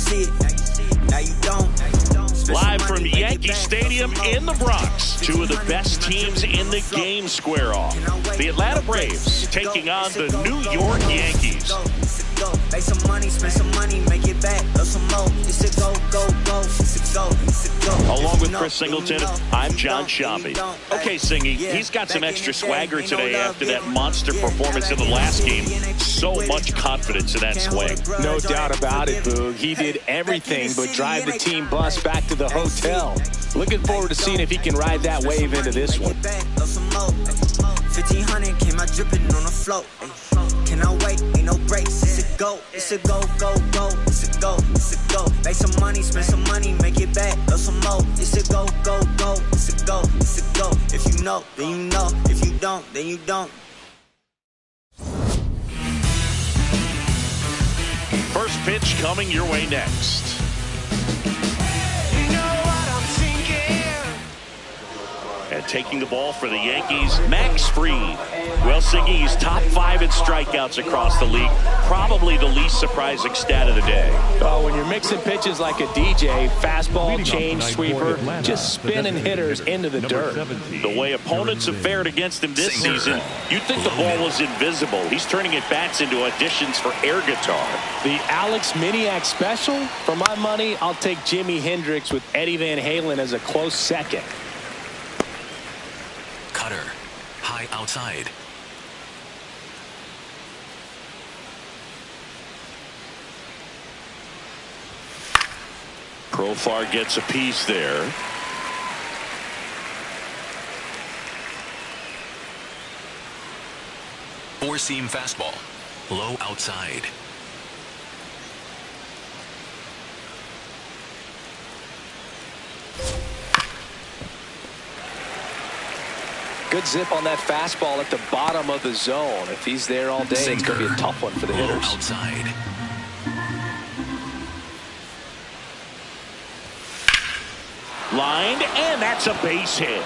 see it, now you don't. Live from Yankee Stadium in the Bronx, two of the best teams in the game square off. The Atlanta Braves taking on the New York Yankees. Make some money, spend some money, make it back, or some more. It's a go, go, go. It's a go, it's a go. Along with Chris Singleton, I'm John Sciambi. Okay, Singy, he's got some extra swagger today after that monster performance in the last game. So much confidence in that swing. No doubt about it, Boog. He did everything but drive the team bus back to the hotel. Looking forward to seeing if he can ride that wave into this one. 1500 came out dripping on the float. Can I wait? Ain't no breaks. It's a go. It's a go, go, go. It's a go. It's a go. Make some money, spend some money, make it back. Or some more. It's a go, go, go. It's a go. It's a go. If you know, then you know. If you don't, then you don't. First pitch coming your way next. And taking the ball for the Yankees, Max Fried. Well, Siggy, he's top 5 in strikeouts across the league. Probably the least surprising stat of the day. Oh, when you're mixing pitches like a DJ, fastball, change, sweeper, just spinning hitters into the dirt. The way opponents have fared against him this season, you'd think the ball was invisible. He's turning at bats into auditions for air guitar. The Alex Miniak special? For my money, I'll take Jimi Hendrix with Eddie Van Halen as a close second. Cutter, high outside. Profar gets a piece there. Four-seam fastball, low outside. Good zip on that fastball at the bottom of the zone. If he's there all day, it's going to be a tough one for the hitters. Outside. Lined, and that's a base hit.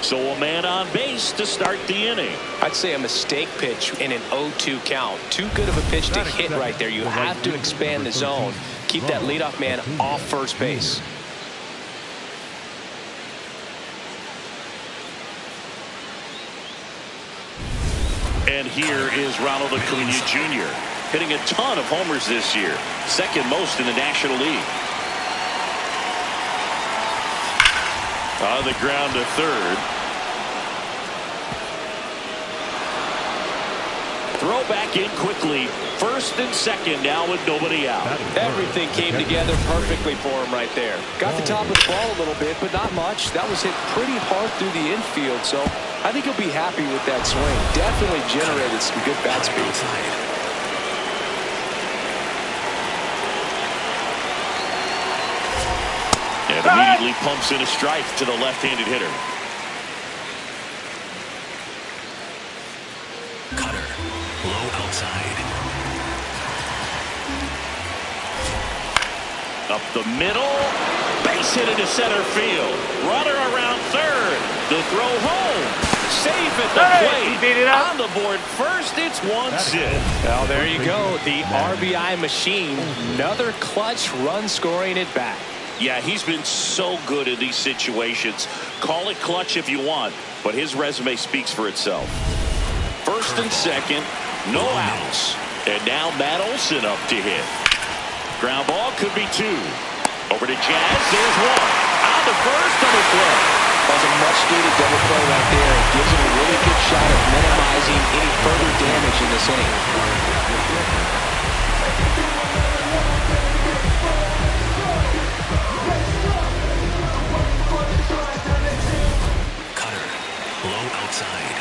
So a man on base to start the inning. I'd say a mistake pitch in an 0-2 count. Too good of a pitch to hit right there. You have to expand the zone. Keep that leadoff man off first base. And here is Ronald Acuna Jr. hitting a ton of homers this year. Second most in the National League. On the ground to third. Throw back in quickly. First and second now with nobody out. Everything came together perfectly for him right there. Got the top of the ball a little bit, but not much. That was hit pretty hard through the infield, so I think he'll be happy with that swing. Definitely generated some good bat speed. And immediately pumps in a strike to the left-handed hitter. Cutter, low outside. Up the middle, base hit into center field. Runner around third. The throw home. Safe at the plate. He beat it up. On the board first, it's one sit. Well, there you go. The RBI machine. Another clutch run scoring at bat. Yeah, he's been so good in these situations. Call it clutch if you want, but his resume speaks for itself. First and second, no outs. And now Matt Olson up to hit. Ground ball could be 2. Over to Jazz. There's 1. On the first, double play. That was a much-needed double play right there. It gives him a really good shot at minimizing any further damage in this inning. Cutter, low outside.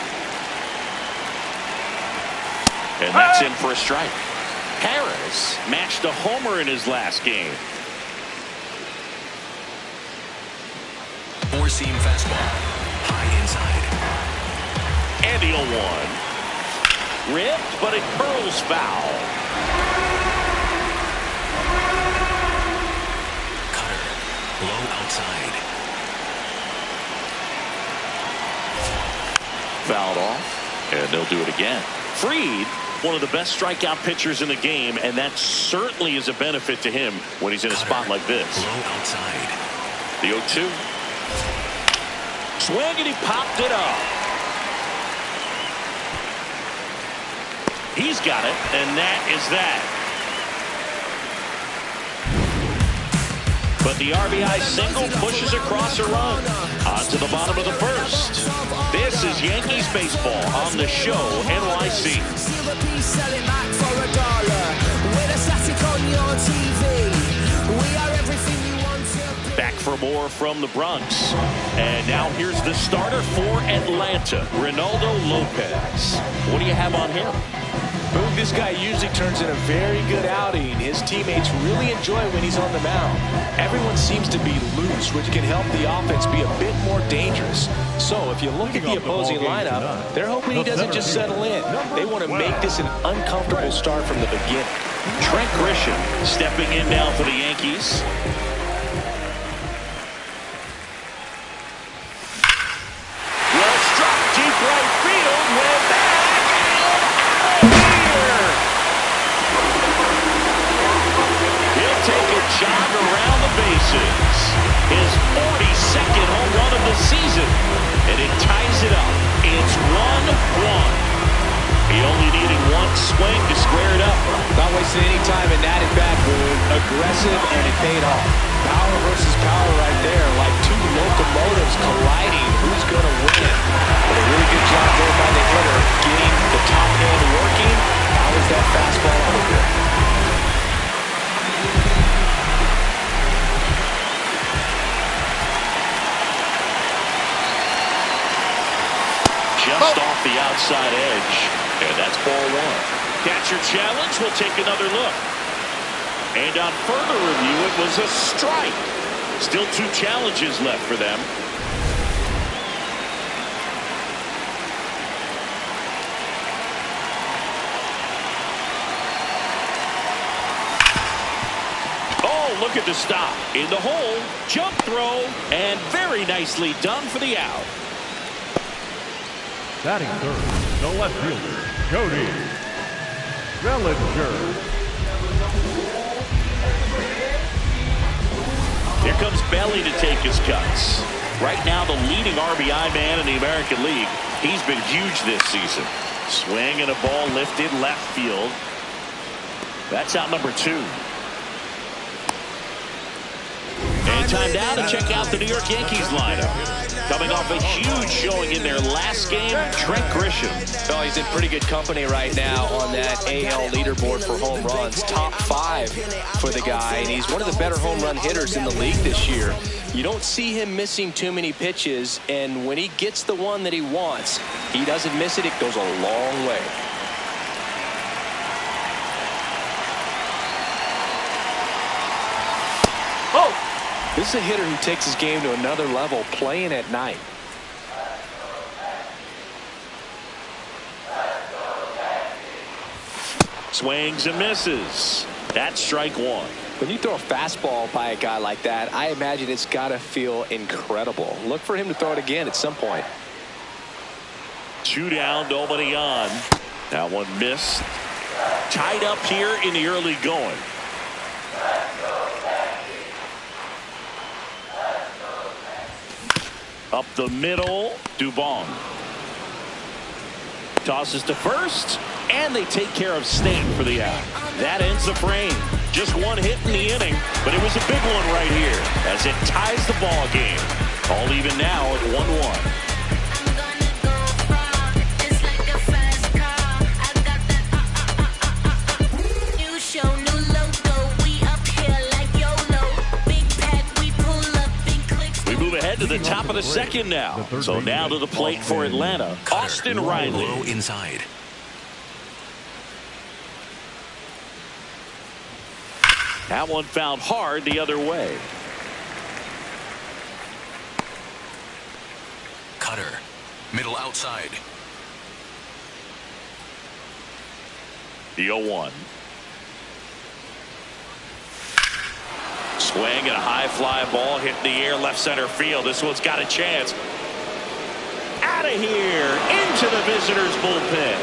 And that's in for a strike. Harris matched a homer in his last game. Four-seam fastball, high inside. And the 0-1. Ripped, but it curls foul. Cutter, low outside. Fouled off, and they'll do it again. Fried one of the best strikeout pitchers in the game, and that certainly is a benefit to him when he's in a spot like this. Low outside. The 0-2. Swing, and he popped it up. He's got it, and that is that. But the RBI single pushes across a run. On to the bottom of the first. This is Yankees baseball on the show NYC. Back for more from the Bronx. And now here's the starter for Atlanta, Reynaldo Lopez. What do you have on him? Boog, this guy usually turns in a very good outing. His teammates really enjoy when he's on the mound. Everyone seems to be loose, which can help the offense be a bit more dangerous. So if you look at the opposing lineup, they're hoping he doesn't just settle in. They want to make this an uncomfortable start from the beginning. Trent Grisham stepping in now for the Yankees. Well struck, deep right field, way back. Take a jog around the bases. His 42nd home run of the season. And it ties it up. It's 1-1. He only needed one swing to square it up. Not wasting any time in that at bat, Boog. Aggressive, and it paid off. Power versus power right there. Like two locomotives colliding. Who's going to win it? But a really good job there by the hitter. Getting the top end working. How is that fastball over? Just off the outside edge. And that's ball one. Catcher challenge. We'll take another look. And on further review, it was a strike. Still two challenges left for them. Oh, look at the stop. In the hole. Jump throw. And very nicely done for the out. Batting third, the left fielder, Cody Bellinger. Here comes Belly to take his cuts. Right now, the leading RBI man in the American League. He's been huge this season. Swing and a ball lifted left field. That's out number 2. And time now to check out the New York Yankees lineup. Coming off a huge showing in their last game, Trent Grisham. Well, he's in pretty good company right now on that AL leaderboard for home runs. Top 5 for the guy, and he's one of the better home run hitters in the league this year. You don't see him missing too many pitches, and when he gets the one that he wants, he doesn't miss it. It goes a long way. Oh! This is a hitter who takes his game to another level, playing at night. Swings and misses. That's strike 1. When you throw a fastball by a guy like that, I imagine it's got to feel incredible. Look for him to throw it again at some point. 2 down, nobody on. That one missed. Tied up here in the early going. Up the middle, Dubon. Tosses to first, and they take care of Stanton for the out. That ends the frame. Just one hit in the inning, but it was a big one right here as it ties the ball game. All even now at 1-1. To the top of the second now. So now to the plate for Atlanta, Austin Riley. Low inside. That one fouled hard the other way. Cutter. Middle outside. The 0-1. Swing and a high fly ball hit in the air left center field. This one's got a chance. Out of here into the visitors bullpen.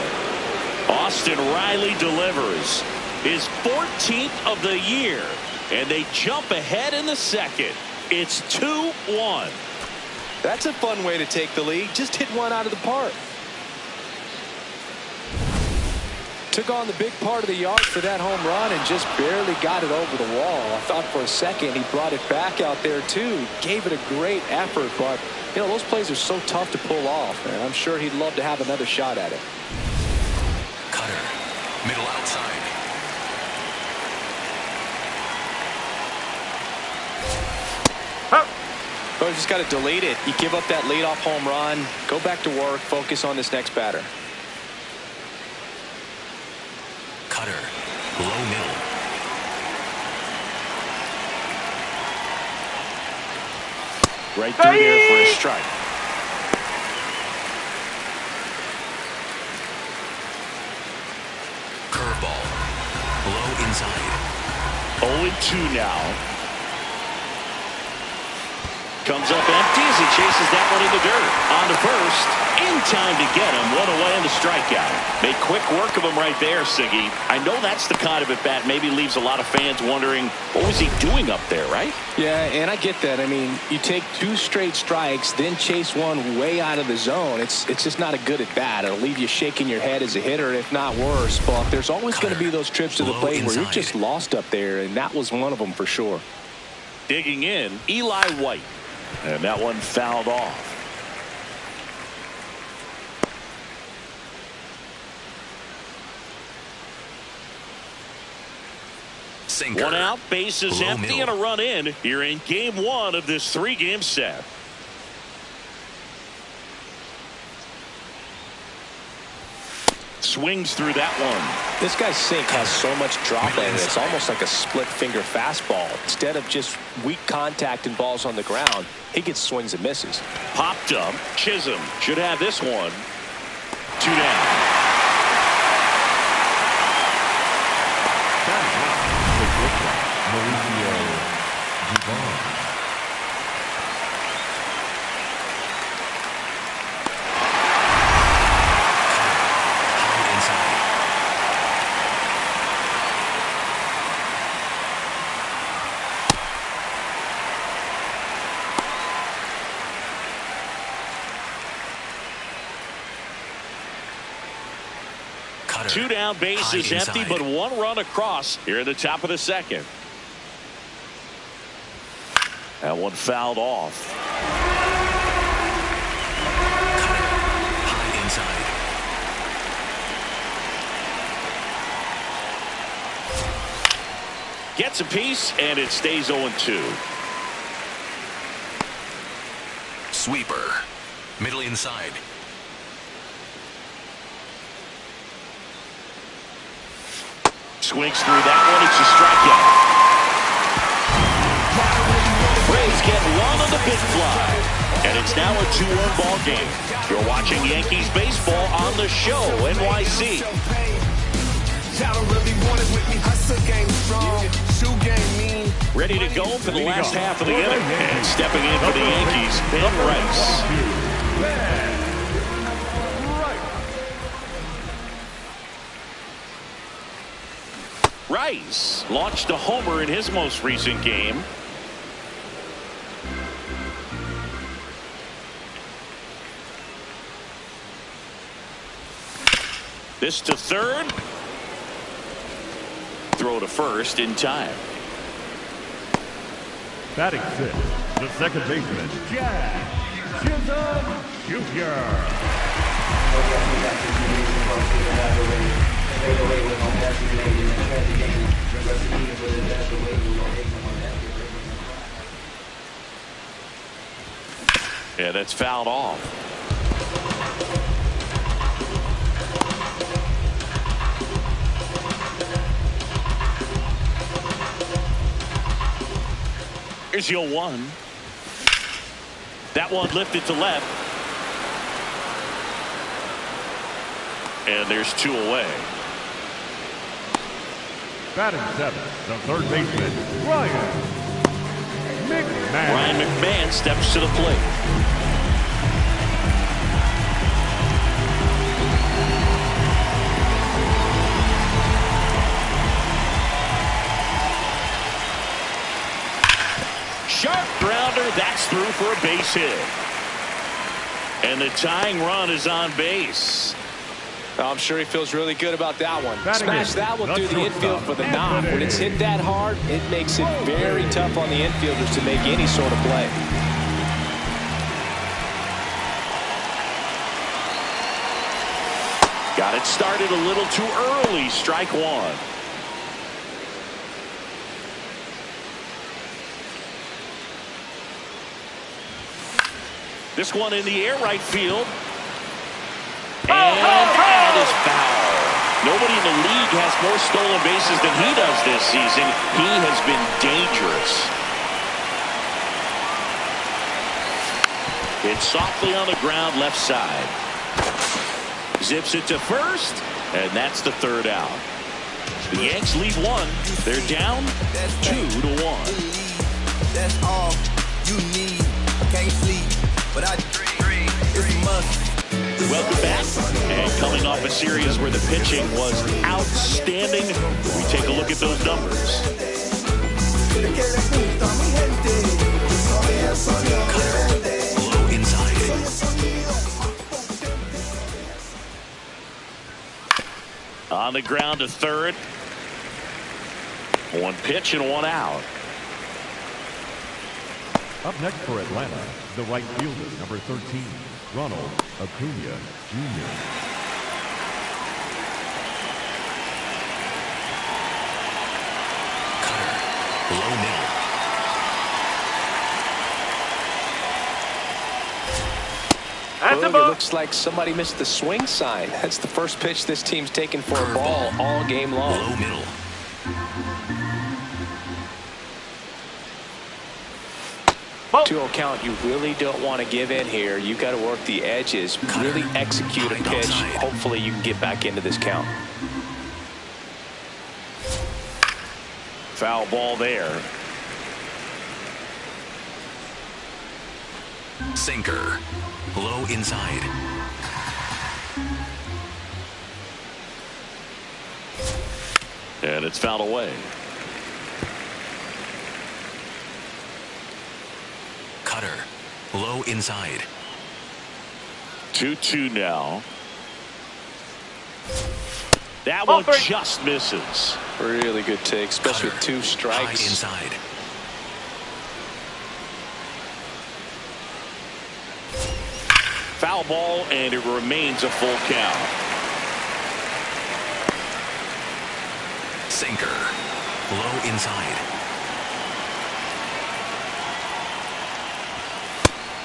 Austin Riley delivers his 14th of the year, and they jump ahead in the second. It's 2-1. That's a fun way to take the lead. Just hit one out of the park. Took on the big part of the yard for that home run and just barely got it over the wall. I thought for a second he brought it back out there too. Gave it a great effort, but you know, those plays are so tough to pull off, and I'm sure he'd love to have another shot at it. Cutter. Middle outside. Oh, you just got to delete it. You give up that leadoff home run, go back to work, focus on this next batter. Cutter. Low middle. Right through there for a strike. Curveball. Low inside. 0-2 now. Comes up empty as he chases that one in the dirt. On to first. In time to get him. One away in the strikeout. Made quick work of him right there, Siggy. I know that's the kind of at-bat maybe leaves a lot of fans wondering, what was he doing up there, right? Yeah, and I get that. I mean, you take 2 straight strikes, then chase one way out of the zone. It's just not a good at-bat. It'll leave you shaking your head as a hitter, if not worse. But there's always going to be those trips to the plate where you're just lost up there, and that was one of them for sure. Digging in, Eli White. And that one fouled off. Sinker. One out, bases Low empty, middle. and a run in here in game 1 of this 3-game set. Swings through that one. This guy's sink has so much drop in it. It's almost like a split finger fastball. Instead of just weak contact and balls on the ground, he gets swings and misses. Popped up. Chisholm should have this one. 2 down. Mauricio Dubon. Cutter. 2 down, bases High empty, inside. but 1 run across here at the top of the second. That one fouled off. High inside. Gets a piece, and it stays 0-2. Sweeper. Middle inside. Swings through that one. It's a strikeout. Rays get 1 on the big fly. And it's now a 2-1 ball game. You're watching Yankees baseball on the show, NYC. Ready to go for the last half of the inning. And stepping in for the Yankees, Ben Rice. Rice launched a homer in his most recent game. This to third. Throw to first in time. Batting 6, the second baseman, Jazz Chisholm Jr. Yeah, that's fouled off. Here's your 1. That one lifted to left. And there's 2 away. Batting 7, the third baseman, Ryan McMahon. Ryan McMahon steps to the plate. sharp grounder. That's through for a base hit. And the tying run is on base. I'm sure he feels really good about that one. Batting Smash in. that one through the infield for the knob. Anthony. When it's hit that hard, it makes it very tough on the infielders to make any sort of play. Got it started a little too early. Strike one. This one in the air, right field. And that is foul. Nobody in the league has more stolen bases than he does this season. He has been dangerous. It's softly on the ground, left side. Zips it to first, and that's the third out. The Yanks lead one. They're down 2-1. That's all you need. Can't sleep, but I dream. It's a must. Welcome back. And coming off a series where the pitching was outstanding, we take a look at those numbers. Low inside. On the ground to third. One pitch and one out. Up next for Atlanta, the right fielder, number 13, Ronald Acuna Jr. Cutter. Low middle. It looks like somebody missed the swing sign. That's the first pitch this team's taken for a ball all game long. Low middle. To account, you really don't want to give in here. You got to work the edges, really execute a pitch. Hopefully you can get back into this count. Foul ball there. Sinker. Low inside. And it's fouled away. Cutter. Low inside. 2-2 now. That one just misses. Really good take, especially with 2 strikes. High inside. Foul ball, and it remains a full count. Sinker. Low inside.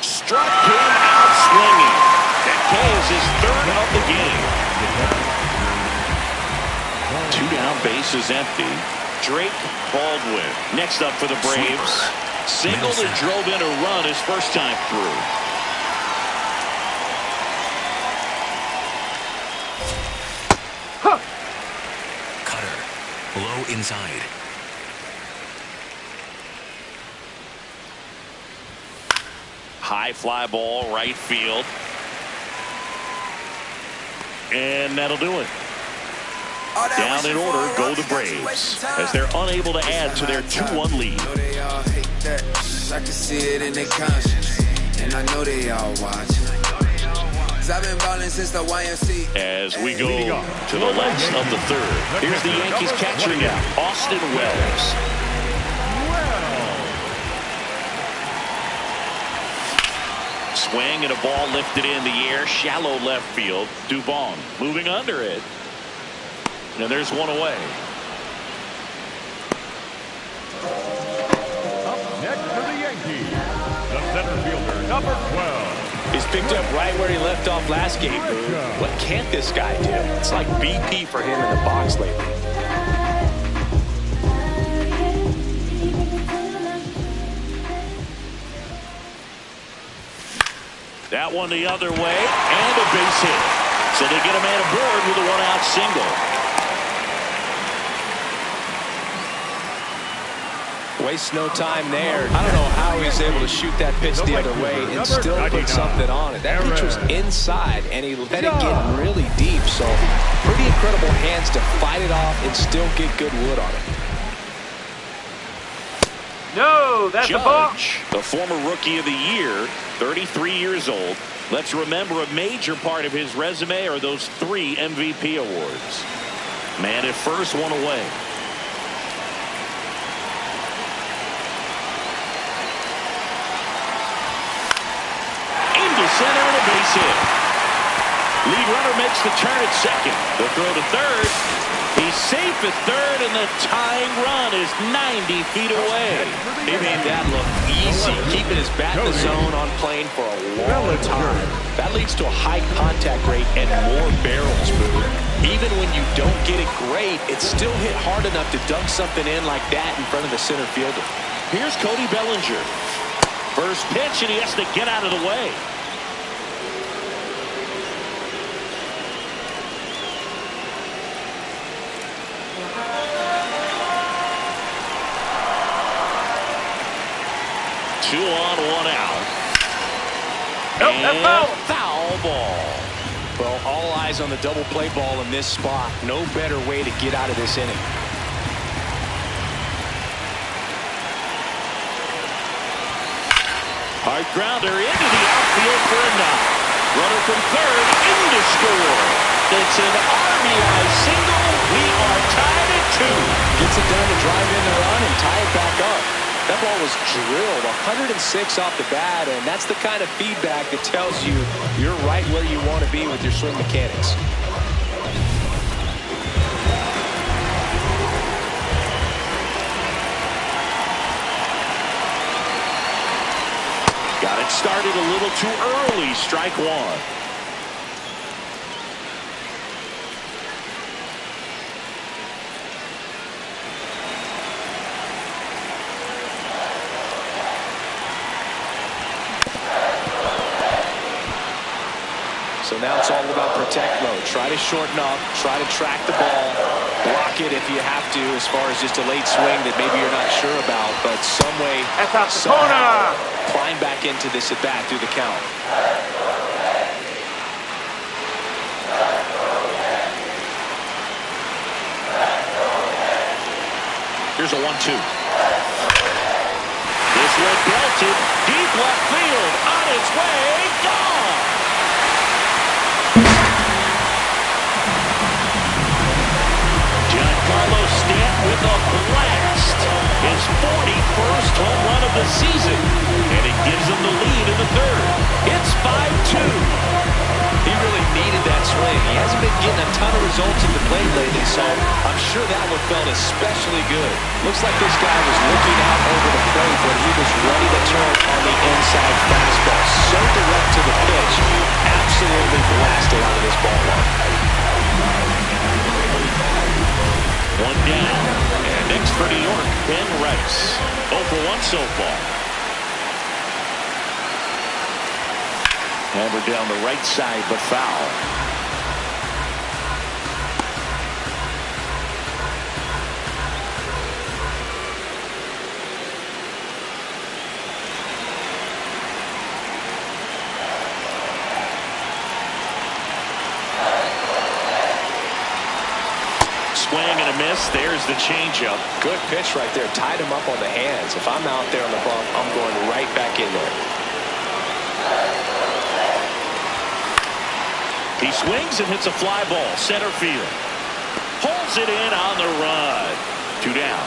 Struck him out swinging. That K is his third of the game. 2 down, bases empty. Drake Baldwin next up for the Braves. Singled and drove in a run his first time through. Cutter. Low inside. High fly ball, right field. And that'll do it. Down in order go the Braves as they're unable to add to their 2-1 lead. I can see it in their conscience, and I know they all watch. I've been balling since the YMC. As we go to the legs of the third. Here's the Yankees catcher now, Austin Wells. Swing and a ball lifted in the air, shallow left field. Dubon moving under it. And there's one away. Up next for the Yankees, the center fielder, number 12. He's picked up right where he left off last game. What can't this guy do? It's like BP for him in the box lately. That one the other way, and a base hit. So they get a man aboard with a one-out single. Wastes no time there. I don't know how he's able to shoot that pitch the other way and still put something on it. That pitch was inside, and he let it get really deep. So pretty incredible hands to fight it off and still get good wood on it. No, that's a ball. Judge, the former Rookie of the Year, 33 years old. Let's remember a major part of his resume are those 3 MVP awards. Man at first, one away. Into center and a base hit. Lead runner makes the turn at second. The throw to third. He's safe at third, and the tying run is 90 feet away. He made that look easy, keeping his bat in the zone on plane for a long time. That leads to a high contact rate and more barrels, Boo. Even when you don't get it great, it's still hit hard enough to dunk something in like that in front of the center fielder. Here's Cody Bellinger. First pitch, and he has to get out of the way. Two on, one out. Nope, that's foul. Foul ball. Well, all eyes on the double play ball in this spot. No better way to get out of this inning. Hard grounder into the outfield for a knock. Runner from third in to score. It's an RBI single. We are tied at 2. Gets it done to drive in the run and tie it back up. That ball was drilled 106 off the bat, and that's the kind of feedback that tells you you're right where you want to be with your swing mechanics. Got it started a little too early. Strike one. So now it's all about protect mode. Try to shorten up, try to track the ball, block it if you have to as far as just a late swing that maybe you're not sure about, but some way, somehow, climb back into this at bat through the count. Here's a 1-2. This one belted deep left field, on its way, gone. Carlos Stanton with a blast. His 41st home run of the season. And it gives him the lead in the third. It's 5-2. He really needed that swing. He hasn't been getting a ton of results at the plate lately, so I'm sure that one felt especially good. Looks like this guy was looking out over the plate when he was ready to turn on the inside fastball. So direct to the pitch. Absolutely blasted out of this ballpark. One down. And next for New York, Ben Rice. 0 for 1 so far. Hammered down the right side, but foul. Swing and a miss. There's the changeup. Good pitch right there. Tied him up on the hands. If I'm out there on the bump, I'm going right back in there. He swings and hits a fly ball. Center field. Holds it in on the run. 2 down.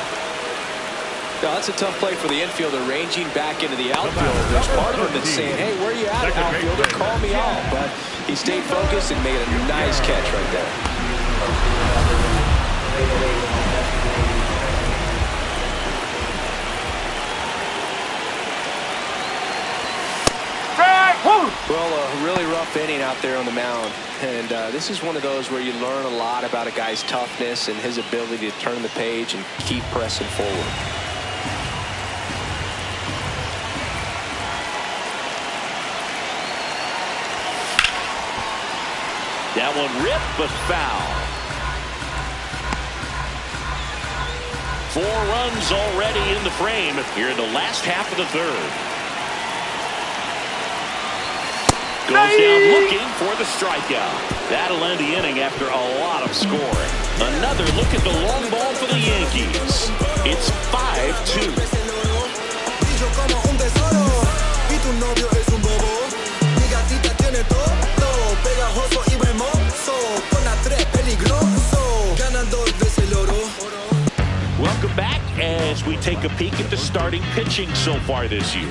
Now, that's a tough play for the infielder, ranging back into the outfield. There's part of him that's saying, hey, where you at, outfielder? Call me out. But he stayed focused and made a nice catch right there. Well, a really rough inning out there on the mound. And this is one of those where you learn a lot about a guy's toughness and his ability to turn the page and keep pressing forward. That one ripped, but foul. 4 runs already in the frame here in the last half of the third. Goes down looking for the strikeout. That'll end the inning after a lot of scoring. Another look at the long ball for the Yankees. It's 5-2. famoso y hermoso, con la 3 peligroso, ganador de ese oro. Welcome back as we take a peek at the starting pitching so far this year.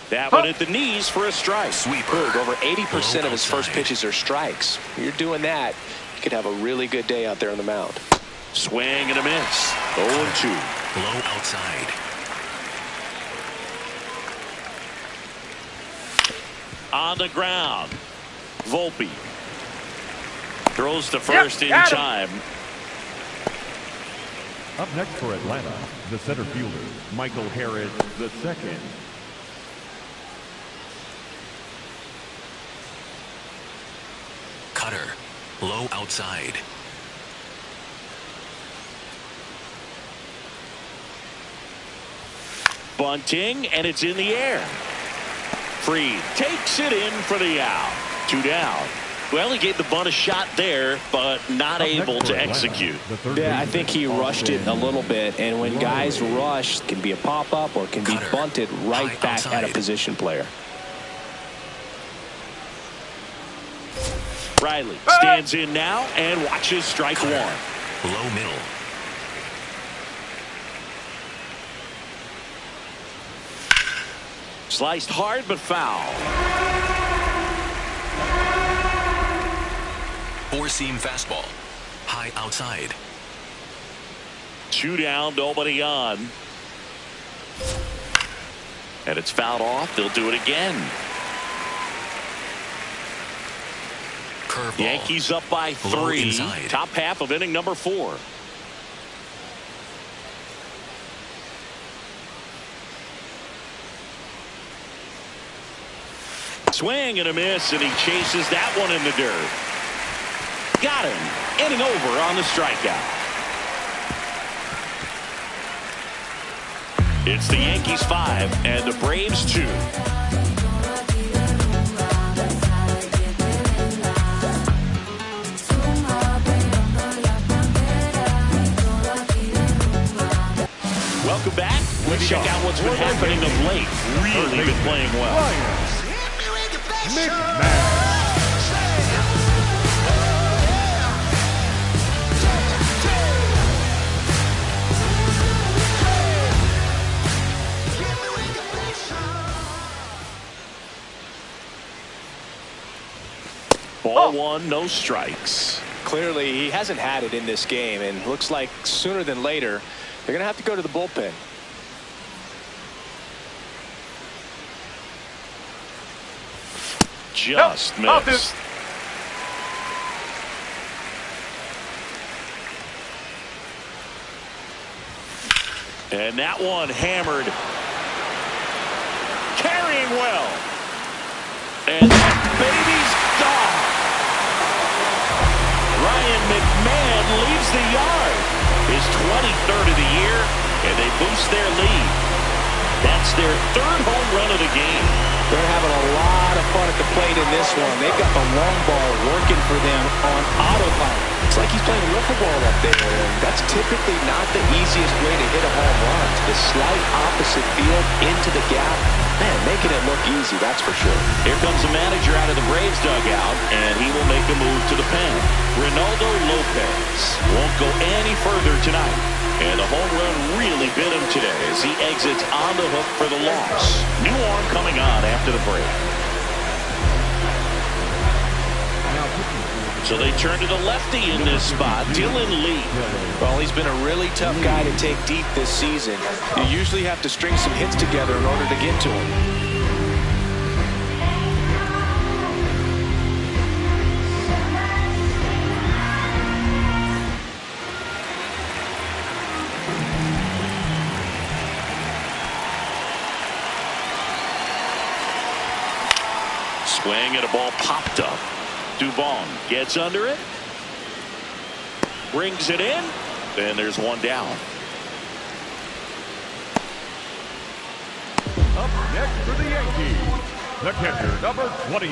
That one at the knees for a strike. Sweeper. Over 80% of his first pitches are strikes. When you're doing that, you could have a really good day out there on the mound. Swing and a miss. 0-2. Low outside. On the ground. Volpe throws to first in got him. time. Up next for Atlanta, the center fielder, Michael Harris II. Cutter. Low outside. Bunting, and it's in the air. Fried takes it in for the out. 2 down. Well, he gave the bunt a shot there, but not able to execute. Yeah, I think he rushed it a little bit, and when guys rush, it can be a pop-up or it can be bunted right back at a position player. Riley stands in now and watches strike one. Low middle. Sliced hard but foul. Four-seam fastball. High outside. 2 down, nobody on. And it's fouled off. They'll do it again. Curveball. Yankees up by 3. Top half of inning number 4. Swing and a miss, and he chases that one in the dirt. Got him. In and over on the strikeout. It's the Yankees 5 and the Braves 2. Welcome back. Let's check out what's been happening of late. Really been playing well. Ball 1, no strikes. Clearly, he hasn't had it in this game, and looks like sooner than later, they're going to have to go to the bullpen. Just missed. And that one hammered. Carrying well. And that baby's gone. Ryan McMahon leaves the yard. His 23rd of the year, and they boost their lead. That's their 3rd home run of the game. They're having a lot of fun at the plate in this one. They've got the long ball working for them on autopilot. It's like he's playing wiffle ball up there, and that's typically not the easiest way to hit a home run. To the slight opposite field, into the gap. Man, making it look easy, that's for sure. Here comes the manager out of the Braves dugout, and he will make a move to the pen. Ronaldo Lopez won't go any further tonight. And the home run really bit him today as he exits on the hook for the loss. New arm coming on after the break. So they turn to the lefty in this spot, Dylan Lee. Well, he's been a really tough guy to take deep this season. You usually have to string some hits together in order to get to him. Swing and a ball popped up. Duvall gets under it. Brings it in. And there's one down. Up next for the Yankees, the catcher, number 28.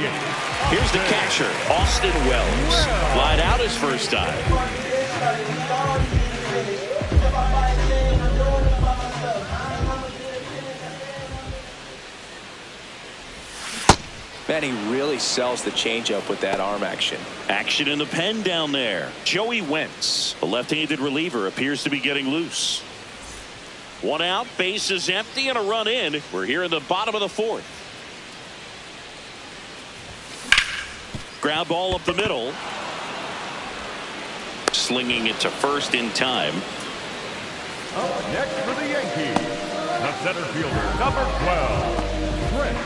Here's the catcher, Austin Wells. Flied out his first time. Man, he really sells the changeup with that arm action. Action in the pen down there. Joey Wentz, the left-handed reliever, appears to be getting loose. One out, base is empty, and a run in. We're here in the bottom of the fourth. Ground ball up the middle. Slinging it to first in time. Up next for the Yankees, the center fielder, number 12, Trent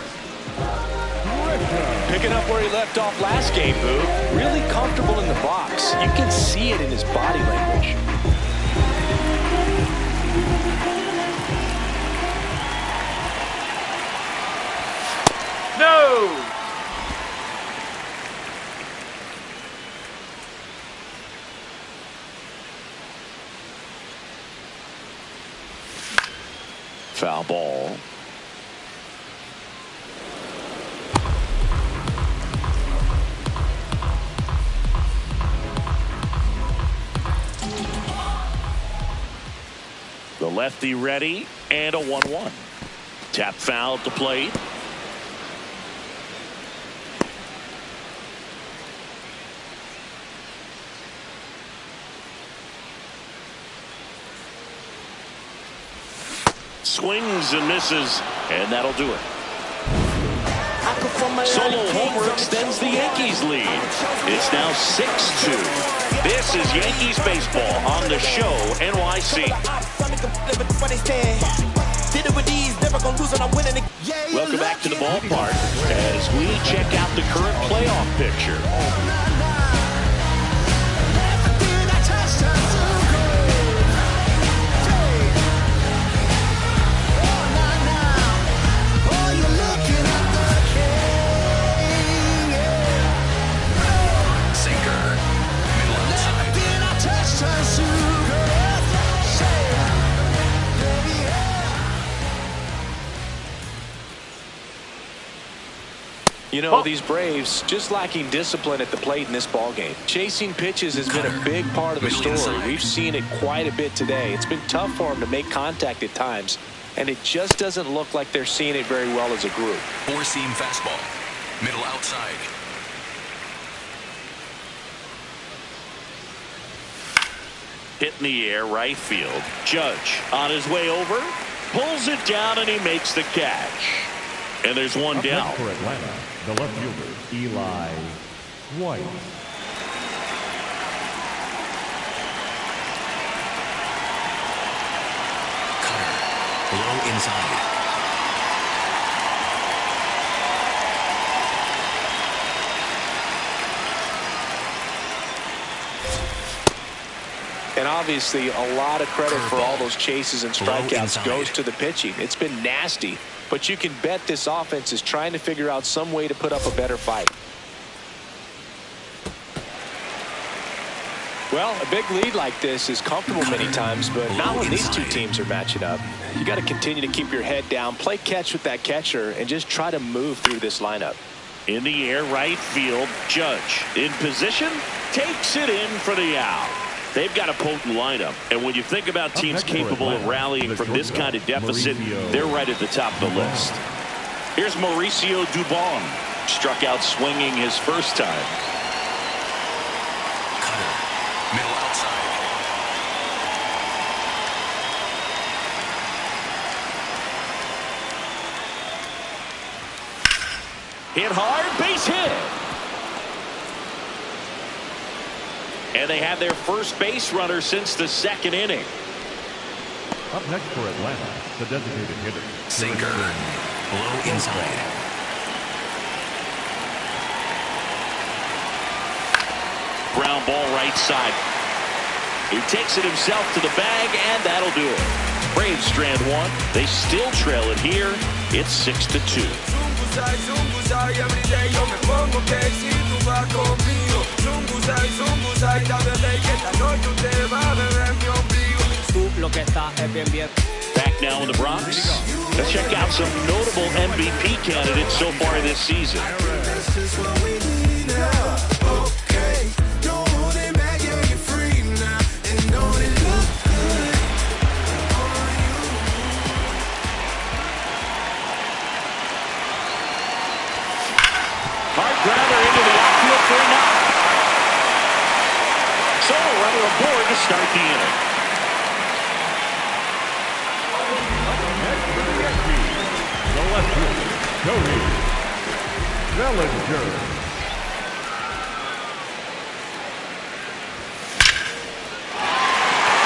Grisham. Picking up where he left off last game, Boog. Really comfortable in the box. You can see it in his body language. No! Foul ball. The lefty ready, and a 1-1. Tap foul at the plate. Swings and misses, and that'll do it. Solo homer extends the Yankees lead. It's now 6-2. This is Yankees baseball on the show NYC. Welcome back to the ballpark as we check out the current playoff picture. You know, these Braves just lacking discipline at the plate in this ballgame. Chasing pitches has been a big part of the story. We've seen it quite a bit today. It's been tough for them to make contact at times, and it just doesn't look like they're seeing it very well as a group. Four-seam fastball. Middle outside. Hit in the air, right field. Judge on his way over, pulls it down, and he makes the catch. And there's one Up down. next for Atlanta, the left fielder, Eli White. Cutter. Low inside. And obviously, a lot of credit for all those chases and strikeouts inside. goes to the pitching. It's been nasty, but you can bet this offense is trying to figure out some way to put up a better fight. Well, a big lead like this is comfortable many times, but not when these two teams are matching up. You got to continue to keep your head down, play catch with that catcher, and just try to move through this lineup. In the air, right field. Judge in position, takes it in for the out. They've got a potent lineup, and when you think about teams capable of rallying from this kind of deficit, they're right at the top of the list. Here's Mauricio Dubon. Struck out swinging his first time. Cutter. Middle outside. Hit hard, base hit. And they have their first base runner since the second inning. Up next for Atlanta, the designated hitter. Sinker. Low inside. Ground ball right side. He takes it himself to the bag, and that'll do it. Braves strand one. They still trail it here. It's 6-2. Zunguzai, tal vez que esta noche usted va a beber mi lo que está es bien bien. Back now in the Bronx. Let's check out some notable MVP candidates so far this season. Hard grounder into the outfield for a knock. So a runner aboard to start the inning. The left fielder, Cody Bellinger.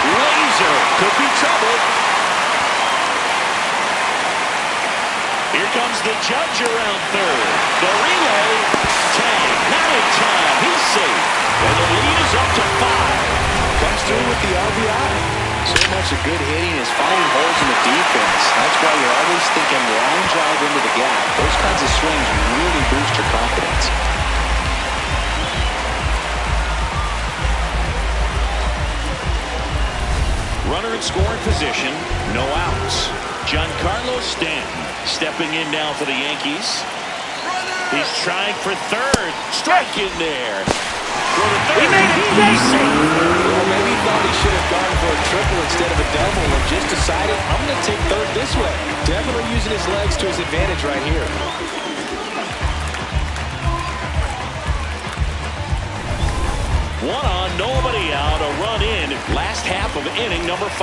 Laser could be trouble. Here comes the judge around third. The relay, tag, not in time. He's safe. And the lead is up to 5. Comes through with the RBI. So much of good hitting is finding holes in the defense. That's why you're always thinking line drive into the gap. Those kinds of swings really boost your confidence. Runner in scoring position, no outs. Giancarlo Stanton stepping in now for the Yankees. He's trying for third. Strike in there. He made it. He's safe. Well, maybe he thought he should have gone for a triple instead of a double and just decided, I'm going to take third this way. Definitely using his legs to his advantage right here. One on, nobody out. A run in. Last half of inning number 5.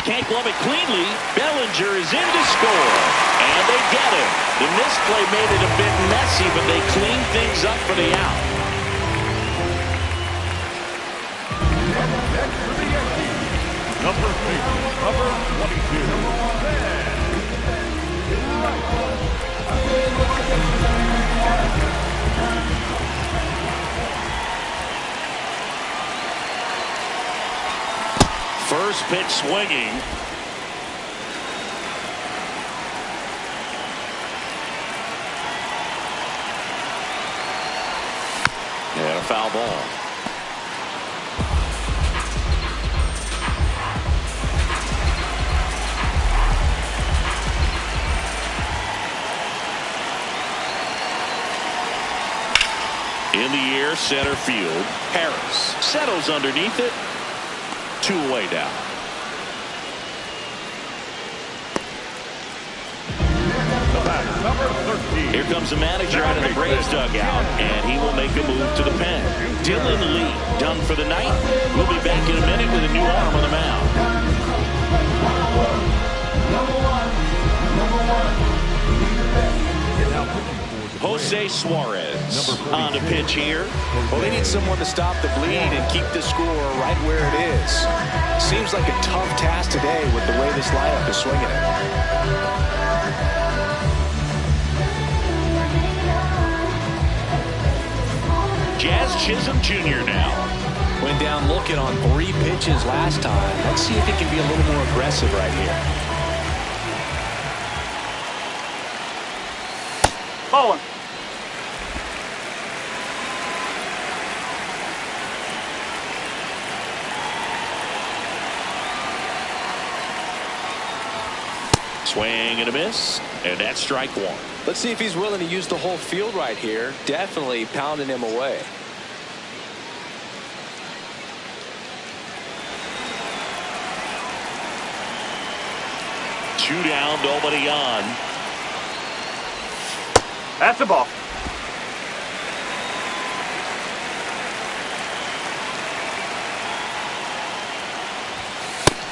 Can't glove it cleanly. Bellinger is in to score. And they get him. The misplay made it a bit messy, but they clean things up for the out. Next for the Yankees, number 22. First pitch swinging. And a foul ball. In the air, center field. Harris settles underneath it. 2 away now. number 13. Here comes the manager out of the Braves dugout, and he will make a move to the pen. Dylan Lee done for the night. We'll be back in a minute with a new arm on the mound. Jose Suarez on the pitch here. Well, they need someone to stop the bleed and keep the score right where it is. Seems like a tough task today with the way this lineup is swinging it. Jazz Chisholm Jr. now. Went down looking on 3 pitches last time. Let's see if he can be a little more aggressive right here. Bowling. Swing and a miss, and that's strike 1. Let's see if he's willing to use the whole field right here. Definitely pounding him away. Two down, nobody on. That's a ball.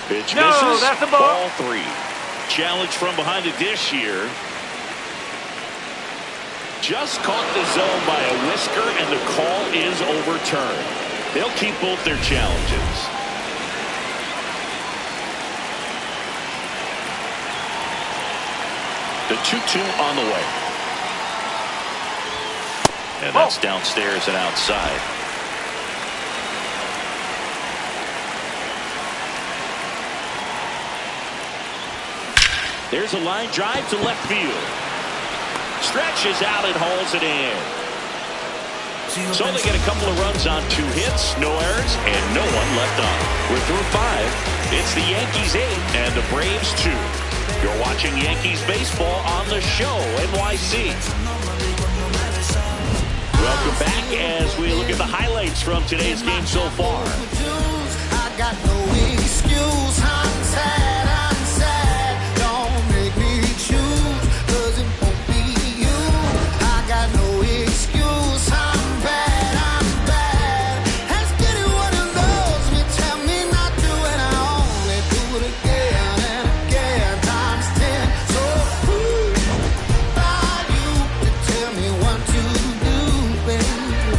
Pitch No, misses. that's a ball. Ball 3. Challenge from behind the dish here. Just caught the zone by a whisker, and the call is overturned. They'll keep both their challenges. The 2-2 on the way. And that's downstairs and outside. There's a line drive to left field. Stretches out and hauls it in. So they get a couple of runs on 2 hits, no errors, and no one left on. We're through 5. It's the Yankees 8 and the Braves 2. You're watching Yankees baseball on the show, NYC. Welcome back as we look at the highlights from today's game so far. I got no excuse. I'm sad. Don't make me choose, 'cause it won't be you. I got no excuse. I'm bad. Let's get it one of those. You tell me not to, and I only do it again and again, times 10. So who are you to tell me what to do, baby?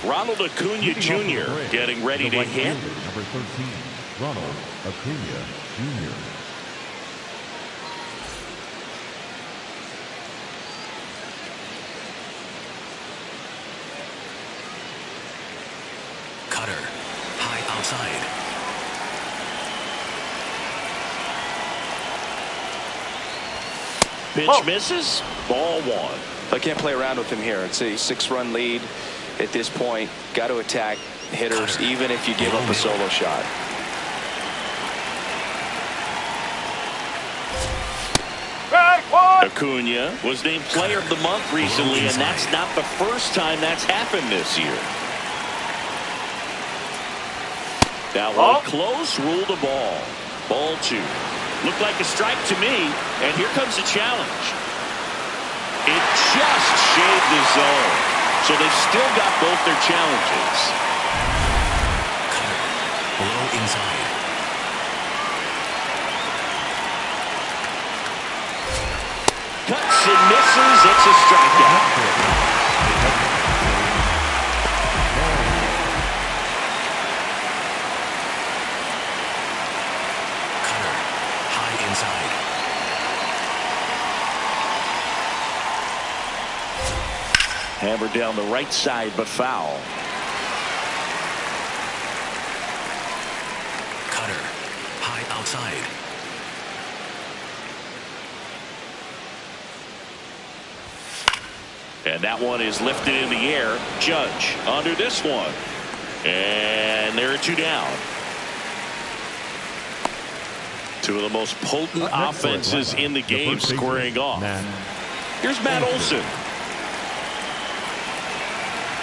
Ronald Acuna Jr. getting ready to hit. Number 13, Ronald Acuna Jr. Cutter. High outside. Pitch misses. Ball 1. I can't play around with him here. It's a 6-run lead at this point. Got to attack hitters, Cutter. even if you give up a solo shot. Acuna was named Player of the Month recently, and that's not the first time that's happened this year. That one close, ruled a ball. Ball 2. Looked like a strike to me, and here comes the challenge. It just shaved the zone, so they've still got both their challenges. Cutter. Low inside. Cuts and misses. It's a strikeout. Cutter. High inside. Hammered down the right side, but foul. Cutter. High outside. And that one is lifted in the air. Judge under this one. And there are 2 down. 2 of the most potent offenses in the game squaring off. Here's Matt Olson.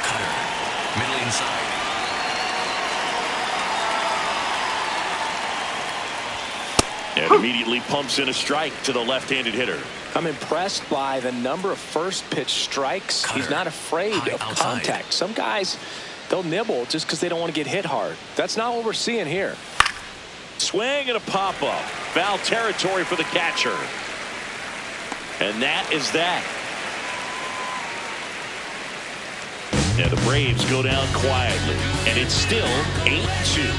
Cutter. Middle inside. And immediately pumps in a strike to the left-handed hitter. I'm impressed by the number of first pitch strikes. Cutter. He's not afraid of Outside. contact. Some guys, they'll nibble just because they don't want to get hit hard. That's not what we're seeing here. Swing and a pop-up. Foul territory for the catcher. And that is that. And the Braves go down quietly. And it's still 8-2.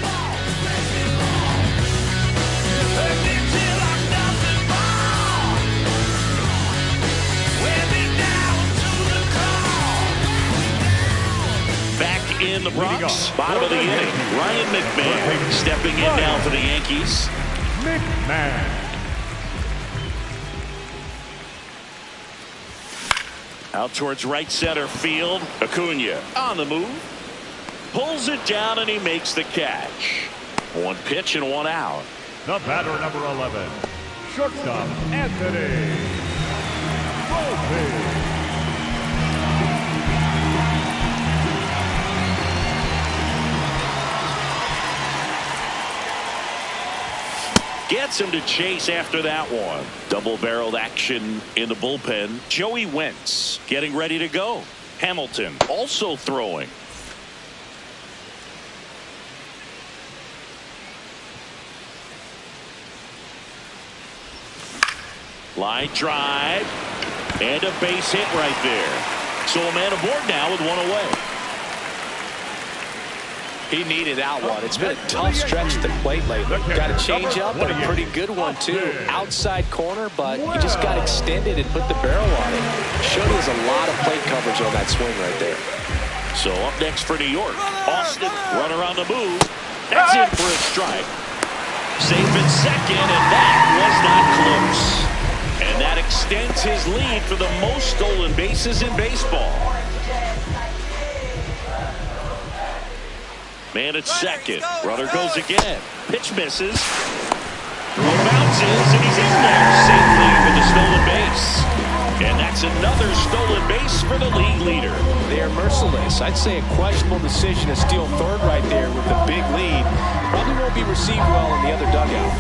Back in the Bronx, bottom of the inning, Ryan McMahon stepping in now for the Yankees. McMahon. Out towards right center field. Acuna on the move. Pulls it down and he makes the catch. 1 pitch and 1 out. The batter, number 11, shortstop Anthony Volpe. Gets him to chase after that one. Double-barreled action in the bullpen. Joey Wentz getting ready to go. Hamilton also throwing. Line drive. And a base hit right there. So a man aboard now with 1 away. He needed that one. It's been a tough stretch at the plate lately. Got a change up and a pretty good one too. Outside corner, but he just got extended and put the barrel on it. Showed us a lot of plate coverage on that swing right there. So up next for New York, Austin, runner on the move. That's in for a strike. Safe in second, and that was not close. And that extends his lead for the most stolen bases in baseball. Man at second. Runner goes again. Pitch misses. Throw bounces, and he's in there safely with the stolen base. And that's another stolen base for the league leader. They are merciless. I'd say a questionable decision to steal third right there with the big lead. Probably won't be received well in the other dugout.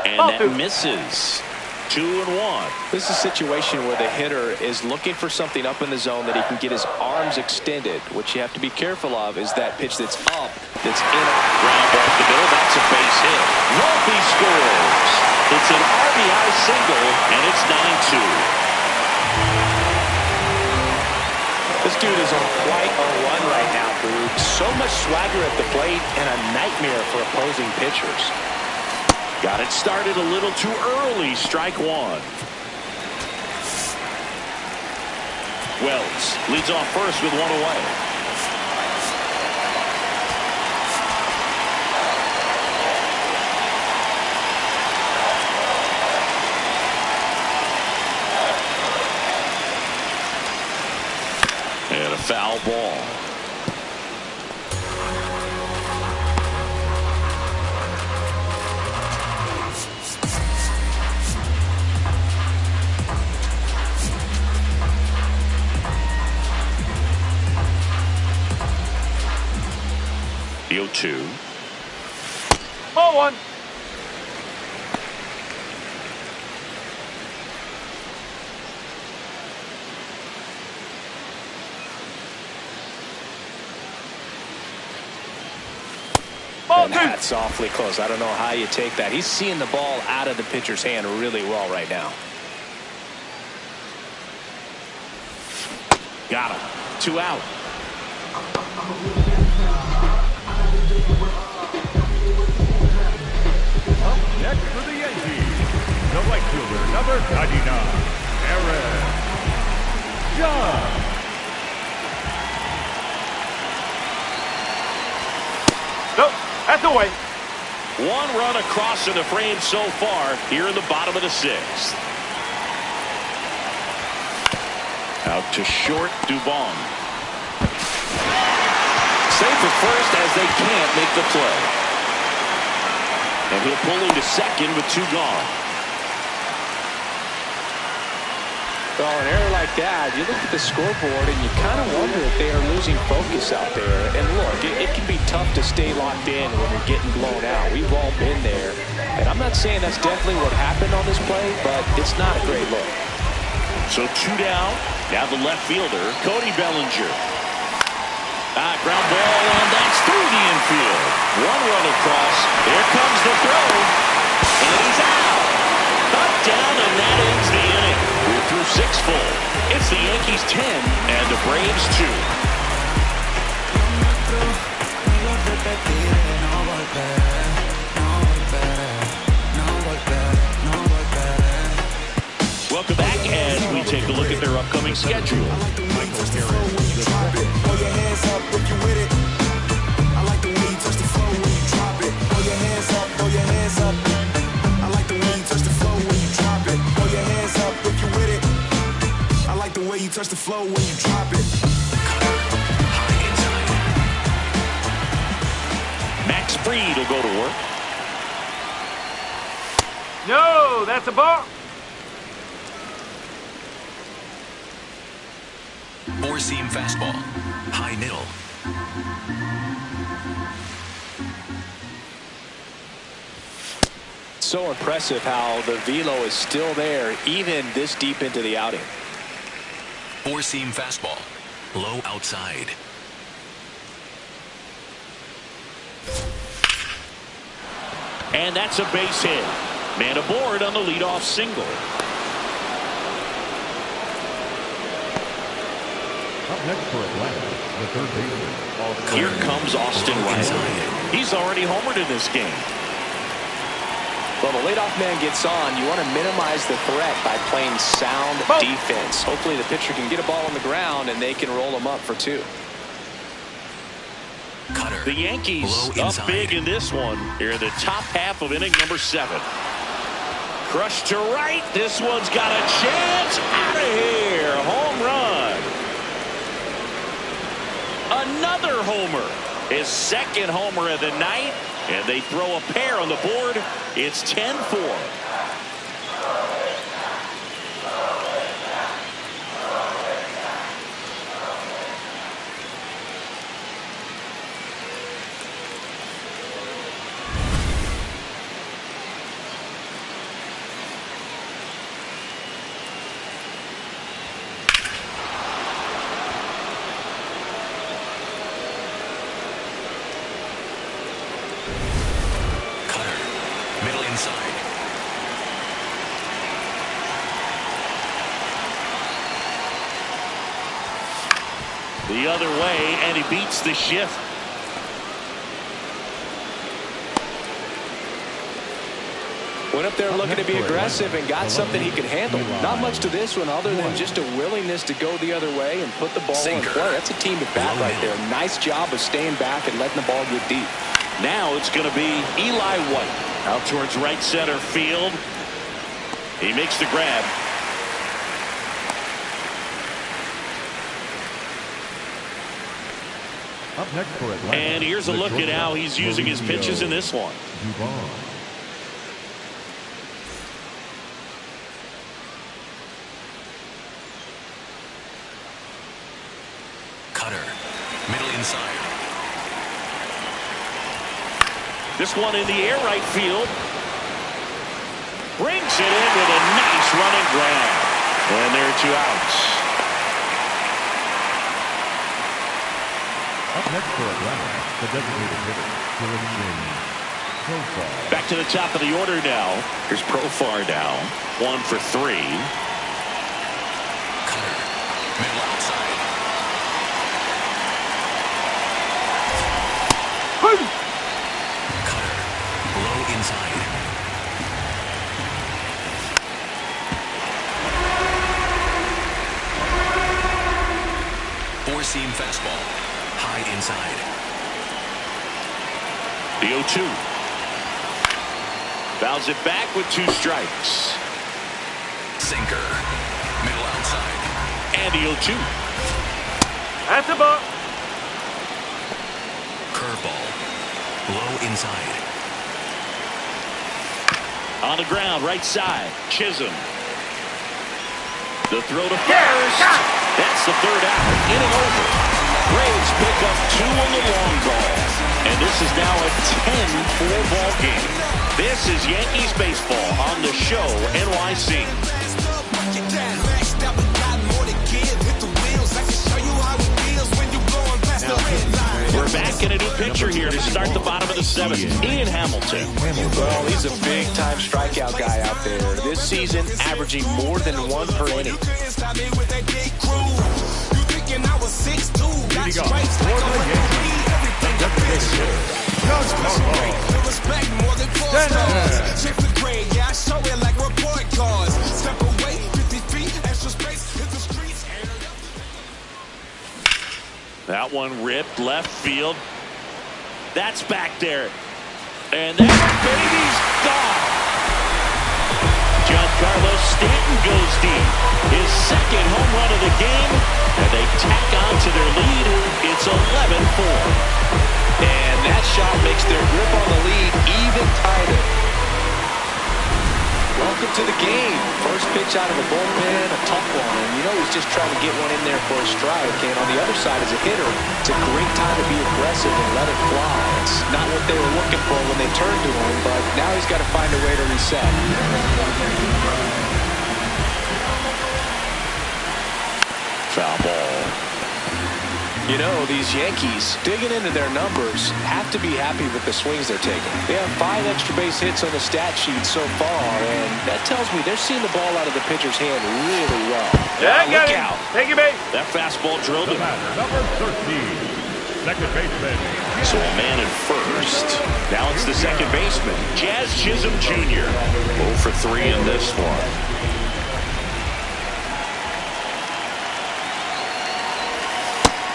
And that misses. 2-1. This is a situation where the hitter is looking for something up in the zone that he can get his arms extended. What you have to be careful of is that pitch that's up, that's in a ground off the middle. That's a base hit. Wolfe scores. It's an RBI single, and it's 9-2. This dude is on quite a run right now, Boog. So much swagger at the plate and a nightmare for opposing pitchers. Got it started a little too early. Strike one. Wells leads off first with one away. And a foul ball. The 0-2. Ball one. And that's awfully close. I don't know how you take that. He's seeing the ball out of the pitcher's hand really well right now. Got him. 2 out. Next for the Yankees, the right fielder, number 99, Aaron Judge. Nope, that's away. 1 run across in the frame so far here in the bottom of the 6th. Out to short, Dubon. Safe at first as they can't make the play. And he'll pull into second with 2 gone. Well, an error like that, you look at the scoreboard and you kind of wonder if they are losing focus out there. And look, it can be tough to stay locked in when you're getting blown out. We've all been there. And I'm not saying that's definitely what happened on this play, but it's not a great look. So 2 down. Now the left fielder, Cody Bellinger. Ground ball, and that's through the infield. 1 run across. There comes the throw. And he's out. Cut down, and that ends the inning. We're through 6 full. It's the Yankees 10 and the Braves 2. Welcome back as we take a look at their upcoming schedule. Michael Harris. Touch the floor when you drop it. Max Fried will go to work. No, that's a ball. 4-seam fastball. High middle. So impressive how the velo is still there even this deep into the outing. 4-seam fastball. Low outside. And that's a base hit. Man aboard on the leadoff single. Up next for Atlanta, the third baseman. Here comes Austin Riley. He's already homered in this game. Well, the leadoff man gets on. You want to minimize the threat by playing sound defense. Hopefully the pitcher can get a ball on the ground and they can roll him up for 2. Cutter. The Yankees up big in this one here in the top half of inning number 7. Crushed to right. This one's got a chance. Out of here. Another homer. His second homer of the night. And they throw a pair on the board. It's 10-4. The other way, and he beats the shift. Went up there looking to be aggressive and got something he could handle. Not much to this one other than just a willingness to go the other way and put the ball in play. That's a team at bat right there. Nice job of staying back and letting the ball get deep. Now it's going to be Eli White out towards right center field. He makes the grab. Up next for Atlanta, and here's a look at how he's using his pitches in this one. Cutter, middle inside. This one in the air right field. Brings it in with a nice running grab. And there are 2 outs. Up next for Atlanta, the designated hitter, Dylan James. Profar. Back to the top of the order now. Here's Profar now. 1 for 3. Cutter, middle outside. Cutter, low inside. Four-seam fastball. High inside. The 0-2. Fouls it back with 2 strikes. Sinker. Middle outside. And the 0-2. That's a ball. Curveball. Low inside. On the ground, right side. Chisholm. The throw to first. That's the 3rd out. Inning over. Braves pick up 2 on the long ball. And this is now a 10-4 ball game. This is Yankees baseball on the show NYC. We're back in a new pitcher here to start the bottom of the 7th. Ian Hamilton. Well, he's a big-time strikeout guy out there. This season, averaging more than 1 per inning. Leading off for the Yankees, the designated hitter, Doug Harbaugh. That one ripped left field. That's back there. And that baby's gone. Giancarlo Stanton goes deep. His 2nd home run of the game. And they tack on to their lead. It's 11-4. And that shot makes their grip on the lead even tighter. Welcome to the game. First pitch out of the bullpen, a tough one. And you know he's just trying to get one in there for a strike. And on the other side, as a hitter, it's a great time to be aggressive and let it fly. It's not what they were looking for when they turned to him, but now he's got to find a way to reset. Foul ball. You know, these Yankees, digging into their numbers, have to be happy with the swings they're taking. They have 5 extra base hits on the stat sheet so far, and that tells me they're seeing the ball out of the pitcher's hand really well. Yeah, Look out. Take your base. That fastball drilled him. Number 13, second baseman. So a man at first. Now it's the second baseman, Jazz Chisholm Jr. 0 for 3 in this one.